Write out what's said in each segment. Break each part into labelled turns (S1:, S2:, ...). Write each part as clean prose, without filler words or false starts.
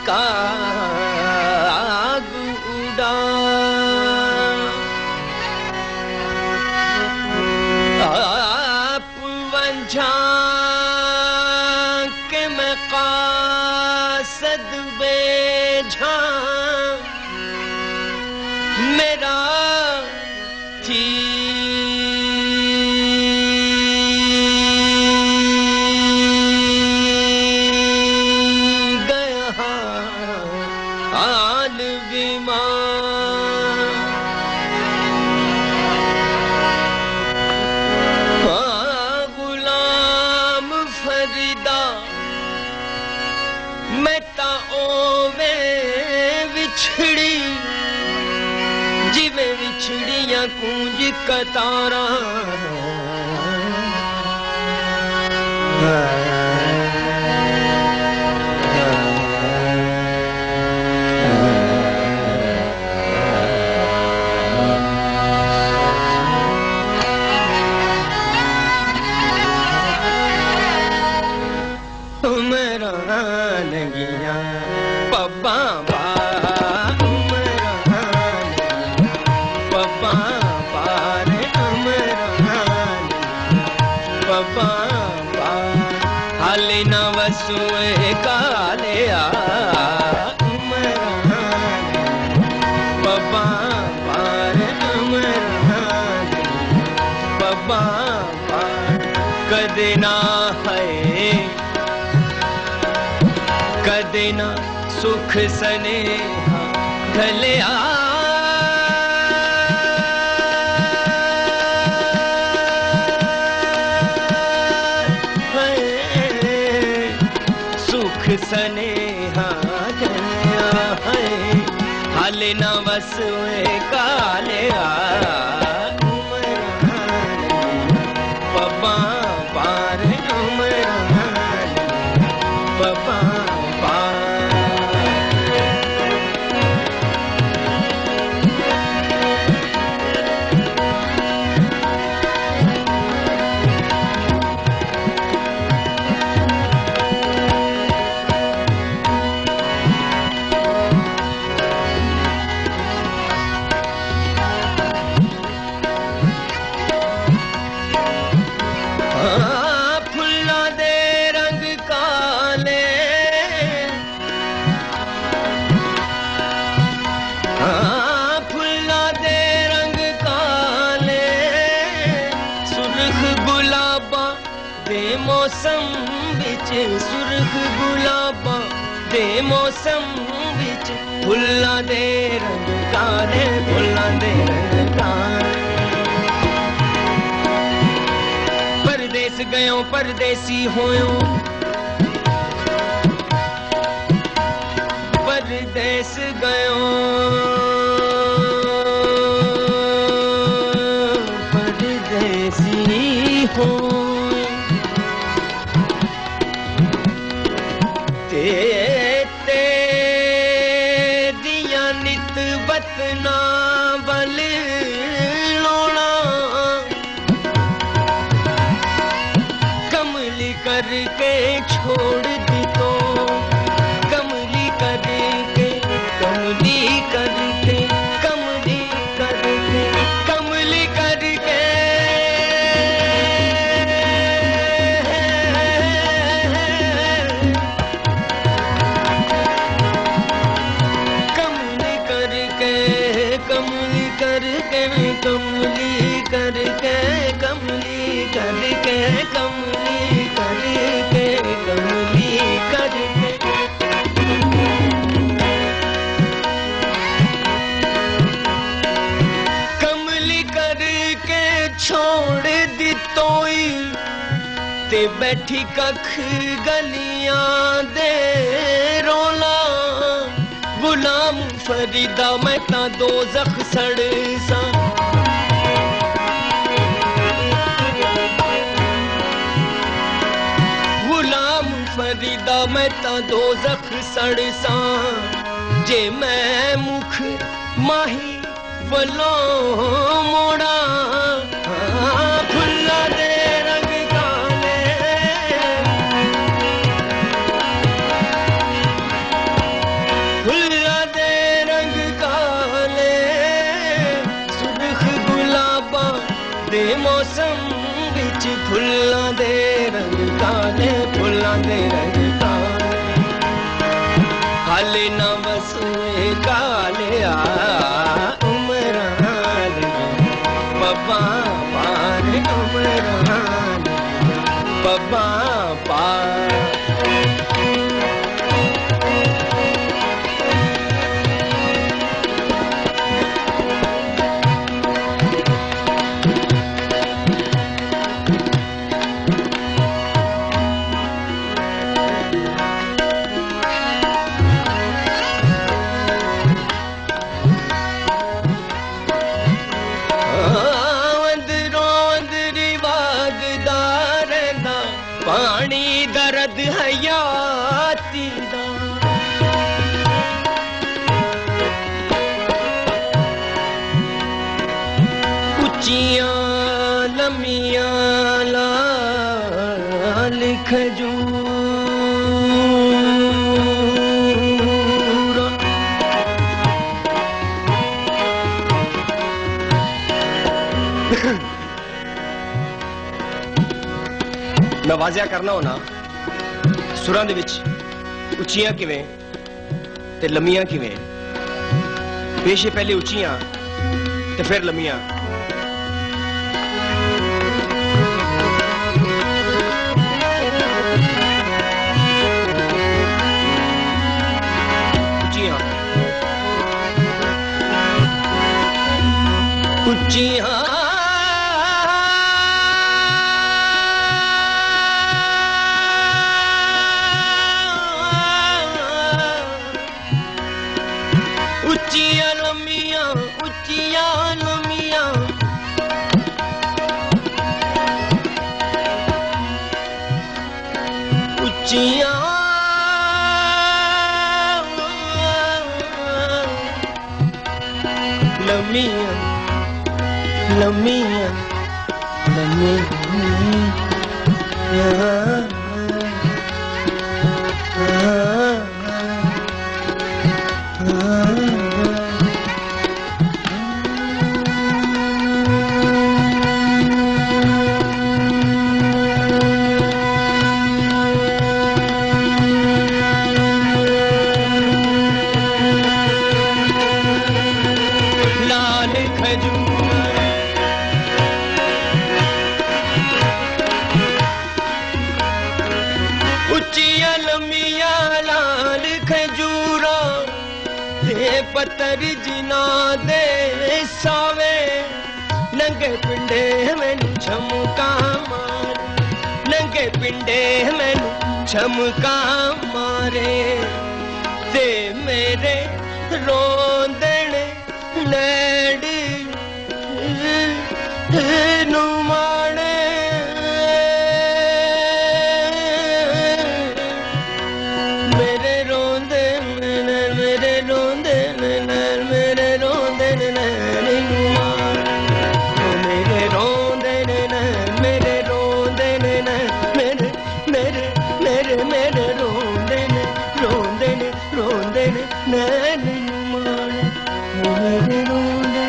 S1: का उड़ा आप वंझा के मैं कासद बेझा मेरा थी गुलाम फरीदा मैं ता ओवे विछड़ी जिवे विछड़ियां कूंज कतारा सुए काले बबा पार अमरान बबा पार कदे ना है कदे ना सुख सनेहा ढलिया सनेहा गया है हाल न वसुए काले बबा पार उमरान बबा सुर्ख गुलाबा दे मौसम विच फुल्लां दे रंग काले फुल्लां दे रंग काले परदेस गयो परदेसी होयो परदेस गयो परदेसी हो करके छोड़ दी तो कमली करके कमली करके कमली करके कमली करके कमली करके कमली करके कमली करके कमली करके कमली करके कमली करके कमली करके छोड़ दी तोई ते बैठी कख गलियां दे रोला गुलाम फरीदा मैं ता दोज़ख सड़ सा फरीदा मैं ता दोज़ख सड़ सा जे मैं मुख माही वलों मोड़ा फुल्ला दे रंग काले फुल्लां दे रंग काले सुर्ख गुलाबां दे मौसम विच फुल्लां दे रंग काले फुल्लां दे रंग काले काले ना वसुए काले उमरान बब्बा पार उमरान बब्बा पार पानी दर्द हयाती दा उच्चियां लम्मियां लाल खजूर मैं वाजिया करना होना सुरां दे विच उच्चियां किवें ते लम्मियां किवें पेश है पहले उच्चियां ते फिर लम्मियां उच्चियां उच्चियां उच्चियां लम्मियां उच्चियां लम्मियां उच्चियां लम्मियां लम्मियां लाल खजूर उच्चियां लम्मियां लाल खजूरा ते पत्तर जिना दे सावे नंगे पिंडे मैनू झमका मारे नंगे पिंडे मैनू झमका मारे ते मेरे रोंदण नैड़ नू माणे मेरे रोंदे मेरे रोंदे मेरे रोंदे नैण नू माणे मेरे रोंदे मेरे रोंदे मेरे मेरे मेरे मेरे रोंदे रोंदे रोंदे नैण नू माणे मेरे रोंदे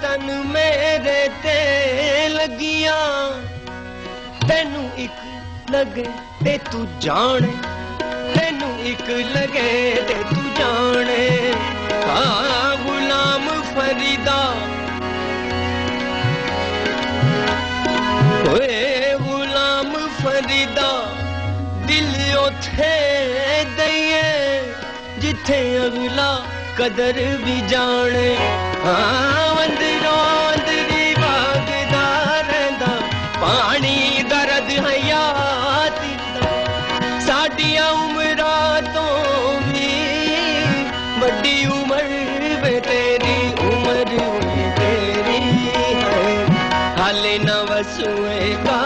S1: तन मेरे ते लगियां तेनू एक लगे ते तू जाने तेनू एक लगे ते तू जाने गुलाम फरीदा ओए गुलाम फरीदा दिल उथे दइए जिथे अगला कदर भी जाने वंदरी बागदा रहिंदा पानी दर्द हयाती दा साडियां उमरां तो भी बड़ी उम्र वे तेरी उम्र तेरी हाले न वसूए का